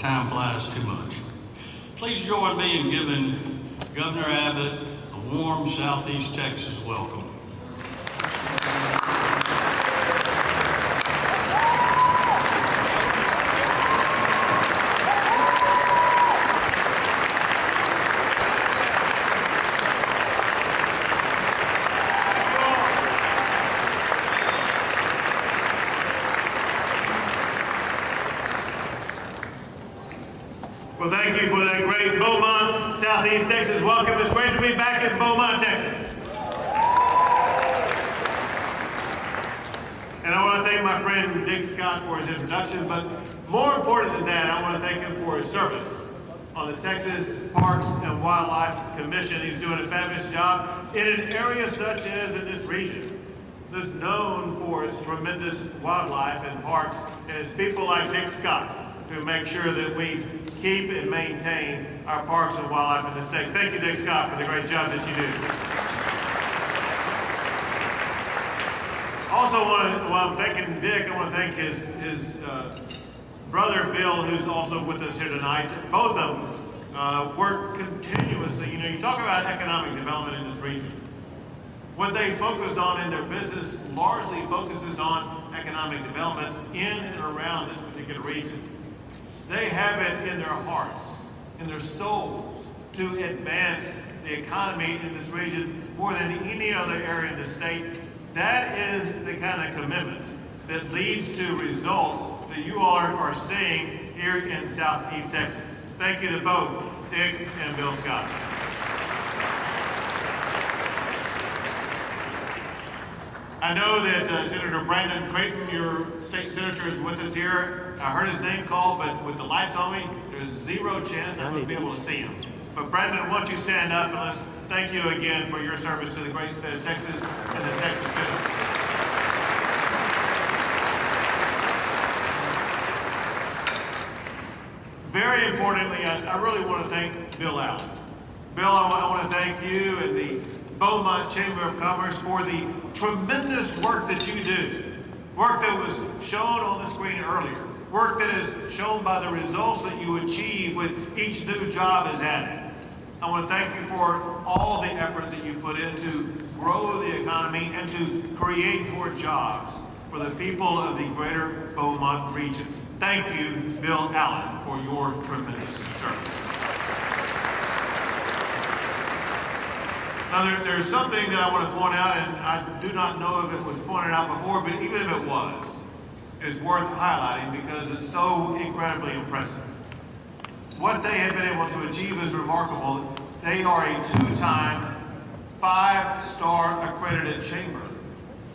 Time flies too much. Please join me in giving Governor Abbott a warm Southeast Texas welcome. Well, thank you for that great Beaumont, Southeast Texas welcome. It's great to be back in Beaumont, Texas. And I want to thank my friend Dick Scott for his introduction, but more important than that, I want to thank him for his service on the Texas Parks and Wildlife Commission. He's doing a fabulous job in an area such as in this region that's known for its tremendous wildlife and parks, and it's people like Dick Scott who make sure that we keep and maintain our parks and wildlife in the state. Thank you, Dick Scott, for the great job that you do. Also, while I'm thanking Dick, I want to thank his brother, Bill, who's also with us here tonight. Both of them work continuously. You know, you talk about economic development in this region. What they focus on in their business largely focuses on economic development in and around this particular region. They have it in their hearts, in their souls, to advance the economy in this region more than any other area in the state. That is the kind of commitment that leads to results that you all are seeing here in Southeast Texas. Thank you to both Dick and Bill Scott. I know that Senator Brandon Creighton, your state senator, is with us here. I heard his name called, but with the lights on me, there's zero chance I'm going to be able to see him. But Brandon, why don't you stand up and let's thank you again for your service to the great state of Texas and the Texas citizens. Very importantly, I really want to thank Bill Allen. Bill, I want to thank you and the Beaumont Chamber of Commerce for the tremendous work that you do. Work that was shown on the screen earlier. Work that is shown by the results that you achieve with each new job is added. I want to thank you for all the effort that you put in to grow the economy and to create more jobs for the people of the greater Beaumont region. Thank you, Bill Allen, for your tremendous service. Now, there's something that I want to point out, and I do not know if it was pointed out before, but even if it was, it's worth highlighting because it's so incredibly impressive. What they have been able to achieve is remarkable. They are a two-time, 5-star accredited chamber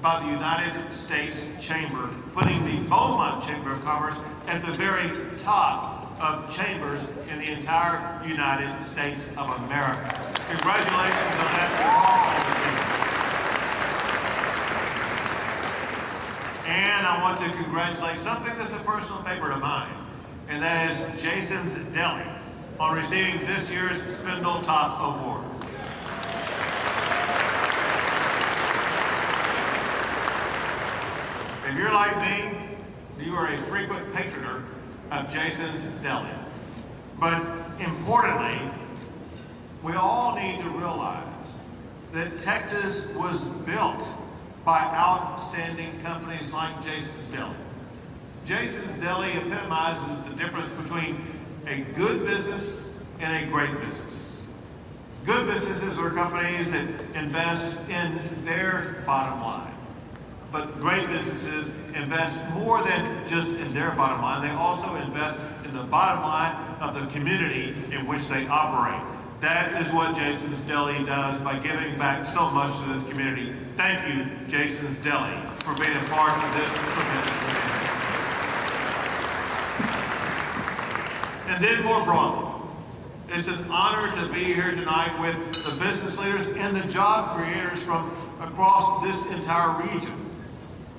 by the United States Chamber, putting the Beaumont Chamber of Commerce at the very top of chambers in the entire United States of America. Congratulations on that for all of you. And I want to congratulate something that's a personal favorite of mine, and that is Jason's Deli on receiving this year's Spindle Top Award. If you're like me, you are a frequent patroner of Jason's Deli. But importantly, we all need to realize that Texas was built by outstanding companies like Jason's Deli. Jason's Deli epitomizes the difference between a good business and a great business. Good businesses are companies that invest in their bottom line. But great businesses invest more than just in their bottom line. They also invest in the bottom line of the community in which they operate. That is what Jason's Deli does by giving back so much to this community. Thank you, Jason's Deli, for being a part of this tremendous community. And then more broadly, it's an honor to be here tonight with the business leaders and the job creators from across this entire region.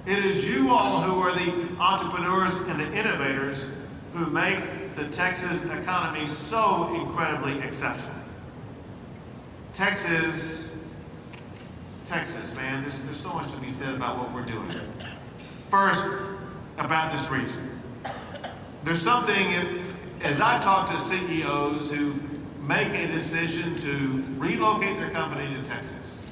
It is you all who are the entrepreneurs and the innovators who make the Texas economy so incredibly exceptional. Texas, man, there's so much to be said about what we're doing. First, about this region. There's something as I talk to CEOs who make a decision to relocate their company to Texas,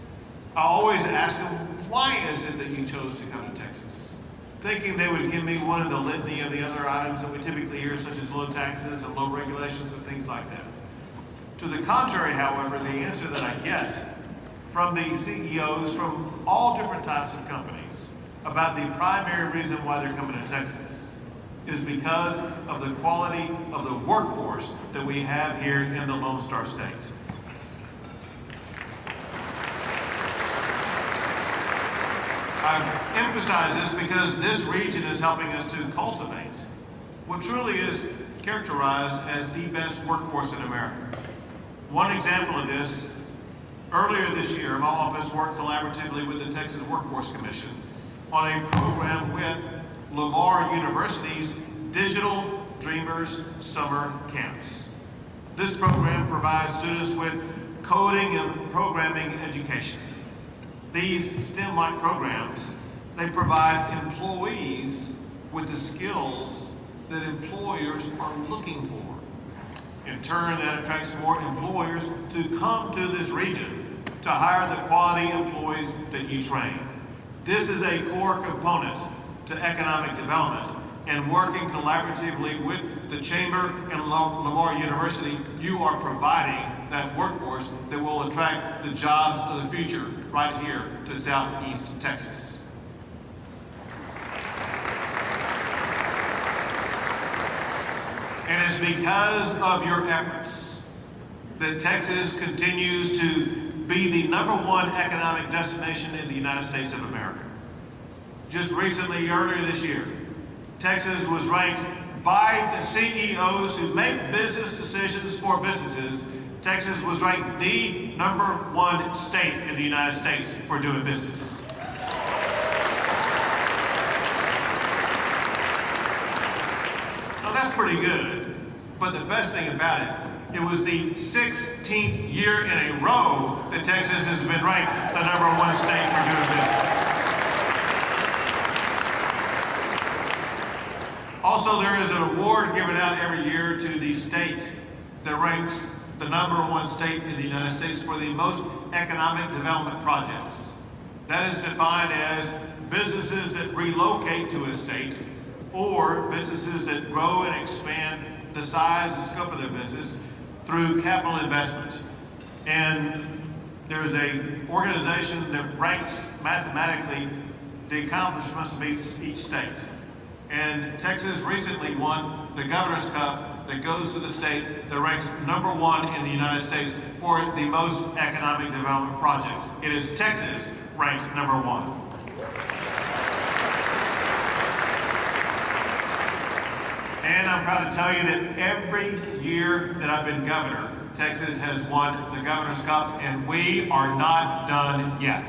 I always ask them, why is it that you chose to come to Texas? Thinking they would give me one of the litany of the other items that we typically hear, such as low taxes and low regulations and things like that. To the contrary, however, the answer that I get from the CEOs from all different types of companies about the primary reason why they're coming to Texas is because of the quality of the workforce that we have here in the Lone Star State. I emphasize this because this region is helping us to cultivate what truly is characterized as the best workforce in America. One example of this, earlier this year, my office worked collaboratively with the Texas Workforce Commission on a program with Lamar University's Digital Dreamers Summer Camps. This program provides students with coding and programming education. These STEM-like programs, they provide employees with the skills that employers are looking for. In turn, that attracts more employers to come to this region to hire the quality employees that you train. This is a core component to economic development, and working collaboratively with the Chamber and Lamar University, you are providing that workforce that will attract the jobs of the future right here to Southeast Texas. And it's because of your efforts that Texas continues to be the #1 economic destination in the United States of America. Just recently, earlier this year, Texas was ranked by the CEOs who make business decisions for businesses. Texas was ranked the #1 state in the United States for doing business. Now that's pretty good, but the best thing about it, it was the 16th year in a row that Texas has been ranked the #1 state for doing business. Also, there is an award given out every year to the state that ranks the #1 state in the United States for the most economic development projects. That is defined as businesses that relocate to a state or businesses that grow and expand the size and scope of their business through capital investment. And there's an organization that ranks mathematically the accomplishments of each state. And Texas recently won the Governor's Cup that goes to the state that ranks #1 in the United States for the most economic development projects. It is Texas ranked #1. And I'm proud to tell you that every year that I've been governor, Texas has won the Governor's Cup, and we are not done yet.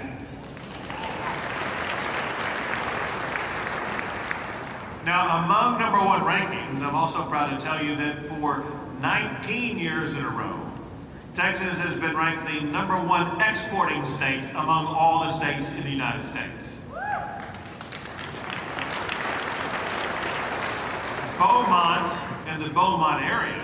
Now, among #1 rankings, I'm also proud to tell you that for 19 years in a row, Texas has been ranked the #1 exporting state among all the states in the United States. Beaumont and the Beaumont area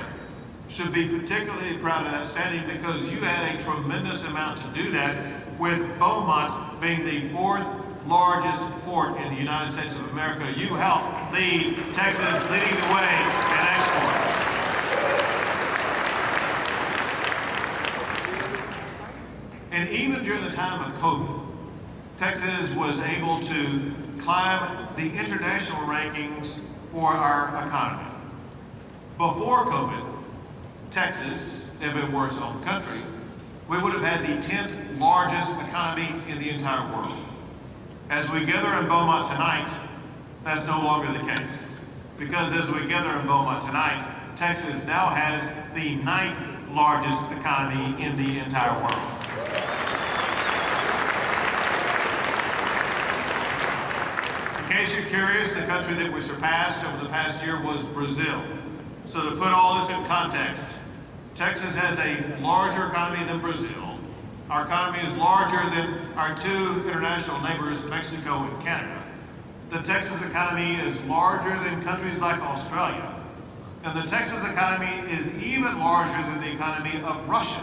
should be particularly proud of that standing because you had a tremendous amount to do that, with Beaumont being the 4th largest port in the United States of America. You helped lead Texas leading the way in exports. And even during the time of COVID, Texas was able to climb the international rankings for our economy. Before COVID, Texas, if it were its own country, we would have had the 10th largest economy in the entire world. As we gather in Beaumont tonight, that's no longer the case. Because as we gather in Beaumont tonight, Texas now has the 9th largest economy in the entire world. In case you're curious, the country that we surpassed over the past year was Brazil. So to put all this in context, Texas has a larger economy than Brazil. Our economy is larger than our 2 international neighbors, Mexico and Canada. The Texas economy is larger than countries like Australia. And the Texas economy is even larger than the economy of Russia.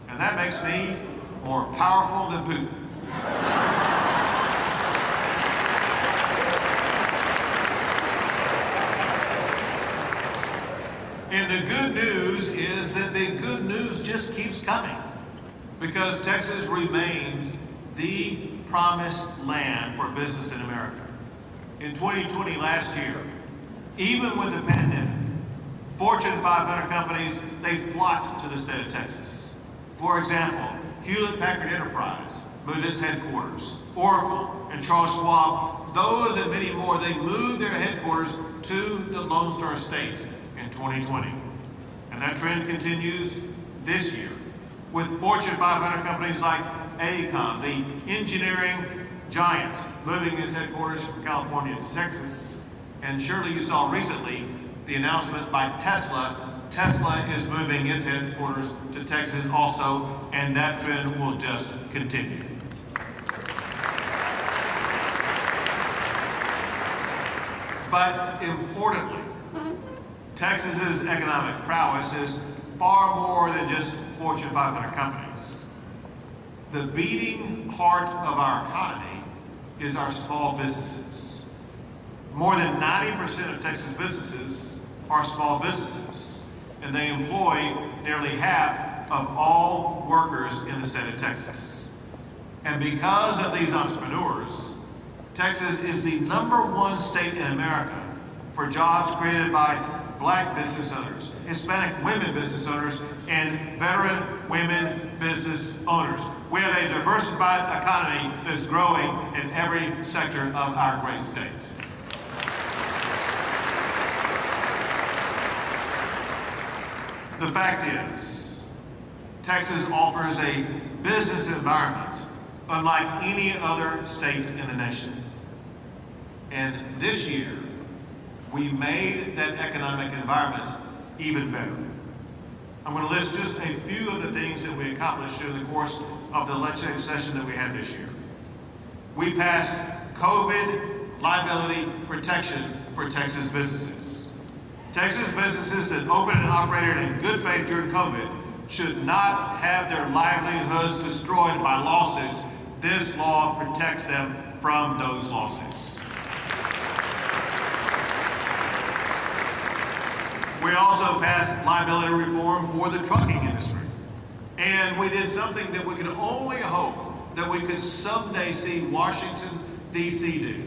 And that makes me more powerful than Putin. And the good news is that the good news just keeps coming, because Texas remains the promised land for business in America. In 2020, last year, even with the pandemic, Fortune 500 companies, they flocked to the state of Texas. For example, Hewlett-Packard Enterprise moved its headquarters. Oracle and Charles Schwab, those and many more, they moved their headquarters to the Lone Star State in 2020. And that trend continues this year, with Fortune 500 companies like AECOM, the engineering giant, moving its headquarters from California to Texas. And surely you saw recently the announcement by Tesla. Tesla is moving its headquarters to Texas also, and that trend will just continue. But importantly, Texas's economic prowess is far more than just Fortune 500 companies. The beating heart of our economy is our small businesses. More than 90% of Texas businesses are small businesses, and they employ nearly half of all workers in the state of Texas. And because of these entrepreneurs, Texas is the #1 state in America for jobs created by Black business owners, Hispanic women business owners, and veteran women business owners. We have a diversified economy that's growing in every sector of our great state. The fact is, Texas offers a business environment unlike any other state in the nation. And this year, we made that economic environment even better. I'm going to list just a few of the things that we accomplished during the course of the legislative session that we had this year. We passed COVID liability protection for Texas businesses. Texas businesses that opened and operated in good faith during COVID should not have their livelihoods destroyed by lawsuits. This law protects them from those lawsuits. We also passed liability reform for the trucking industry. And we did something that we could only hope that we could someday see Washington, D.C. do.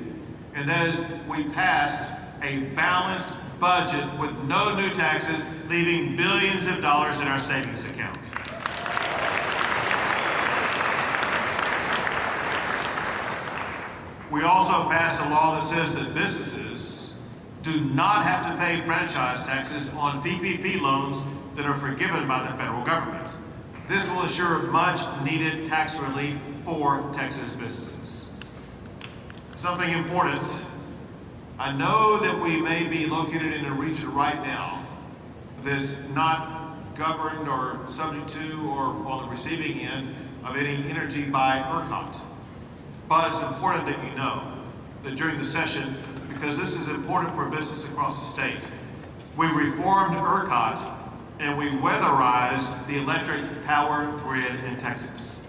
And that is, we passed a balanced budget with no new taxes, leaving billions of dollars in our savings account. We also passed a law that says that businesses do not have to pay franchise taxes on PPP loans that are forgiven by the federal government. This will ensure much needed tax relief for Texas businesses. Something important, I know that we may be located in a region right now that's not governed or subject to or on the receiving end of any energy by ERCOT. But it's important that you know that during the session, because this is important for business across the state, we reformed ERCOT and we weatherized the electric power grid in Texas.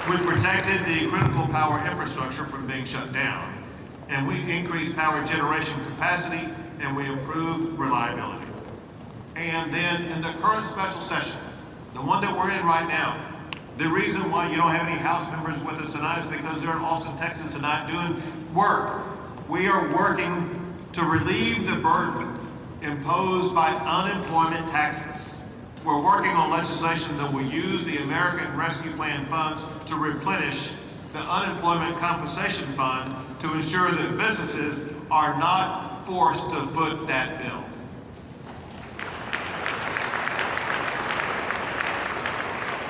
We protected the critical power infrastructure from being shut down, and we increased power generation capacity, and we improved reliability. And then in the current special session, the one that we're in right now, the reason why you don't have any House members with us tonight is because they're in Austin, Texas tonight doing work. We are working to relieve the burden imposed by unemployment taxes. We're working on legislation that will use the American Rescue Plan funds to replenish the Unemployment Compensation Fund to ensure that businesses are not forced to foot that bill.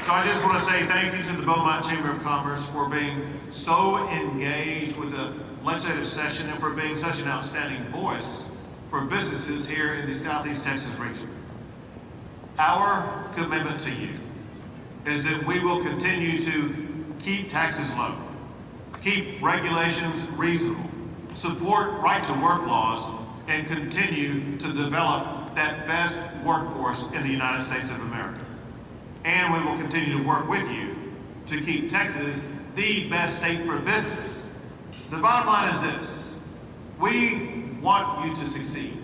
So I just want to say thank you to the Beaumont Chamber of Commerce for being so engaged with the legislative session and for being such an outstanding voice for businesses here in the Southeast Texas region. Our commitment to you is that we will continue to keep taxes low, keep regulations reasonable, support right-to-work laws, and continue to develop that best workforce in the United States of America. And we will continue to work with you to keep Texas the best state for business. The bottom line is this: we want you to succeed.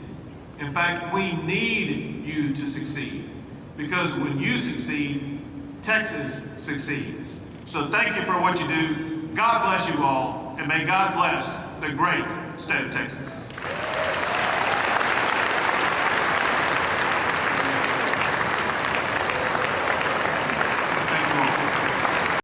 In fact, we need you to succeed, because when you succeed, Texas succeeds. So thank you for what you do. God bless you all, and may God bless the great state of Texas.